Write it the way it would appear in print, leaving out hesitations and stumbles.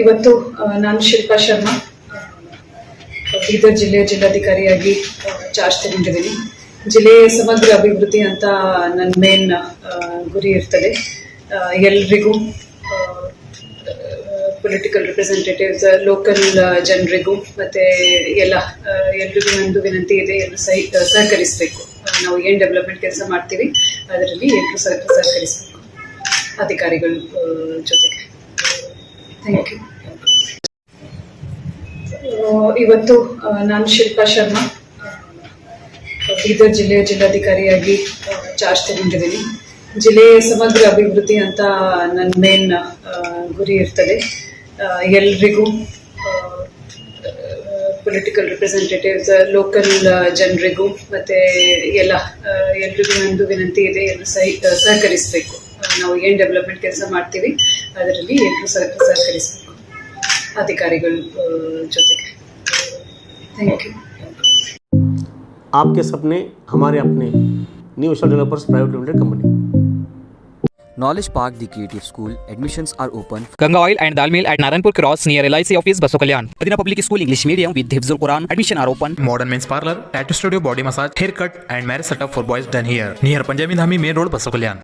ಇವತ್ತು ನಾನು ಶಿಲ್ಪಾ ಶರ್ಮಾ ಬೀದರ್ ಜಿಲ್ಲೆಯ ಜಿಲ್ಲಾಧಿಕಾರಿಯಾಗಿ ಚಾರ್ಜ್ ತಗೊಂಡಿದ್ದೀನಿ. ಜಿಲ್ಲೆಯ ಸಮಗ್ರ ಅಭಿವೃದ್ಧಿ ಅಂತ ನನ್ನ ಮೇನ್ ಗುರಿ ಇರ್ತದೆ. ಎಲ್ರಿಗೂ ಪೊಲಿಟಿಕಲ್ ರಿಪ್ರೆಸೆಂಟೇಟಿವ್ಸ್, ಲೋಕಲ್ ಜನರಿಗೂ ಮತ್ತು ಎಲ್ರಿಗೂ ನಂದು ವಿನಂತಿ ಇದೆ, ಎಲ್ಲರೂ ಸಹಕರಿಸಬೇಕು. ನಾವು ಏನು ಡೆವಲಪ್ಮೆಂಟ್ ಕೆಲಸ ಮಾಡ್ತೀವಿ ಅದರಲ್ಲಿ ಎಲ್ಲರೂ ಸಹಕರಿಸಬೇಕು ಅಧಿಕಾರಿಗಳ ಜೊತೆಗೆ. Thank you. ಇವತ್ತು ನಾನು ಶಿಲ್ಪಾ ಶರ್ಮಾ ಬೀದರ್ ಜಿಲ್ಲೆಯ ಜಿಲ್ಲಾಧಿಕಾರಿಯಾಗಿ ಚಾರ್ಜ್ ತಗೊಂಡಿದ್ದೀನಿ. ಜಿಲ್ಲೆಯ ಸಮಗ್ರ ಅಭಿವೃದ್ಧಿ ಅಂತ ನನ್ನ ಮೇನ್ ಗುರಿ ಇರ್ತದೆ. ಎಲ್ರಿಗೂ ಪೊಲಿಟಿಕಲ್ ರಿಪ್ರೆಸೆಂಟೇಟಿವ್ಸ್, ಲೋಕಲ್ ಜನರಿಗೂ ಮತ್ತು ಎಲ್ರಿಗೂ ನಂದು ವಿನಂತಿ ಇದೆ, ಎಲ್ಲರೂ ಸಹಕರಿಸಬೇಕು. ನಾವು ಏನು ಡೆವಲಪ್ಮೆಂಟ್ ಕೆಲಸ ಮಾಡ್ತೀವಿ ಅದರಲ್ಲಿ ಎಲ್ಲರೂ ಸಹಕರಿಸಬೇಕು ಅಧಿಕಾರಿಗಳ ಜೊತೆಗೆ. Thank you. आपके सपने हमारे अपने new star developers private limited company. Knowledge Park, the Creative School. Admissions are open. Ganga Oil and Dal Mill at Naranpur Cross near LIC office, Baso Kalyan. Adina Public School English Medium with Hifzul Quran. Admission are open. Modern Men's Parlor, Tattoo Studio, Body Massage, Haircut and Marriage Setup for boys done here. Near Panjabi Dhami Main Road, Baso Kalyan.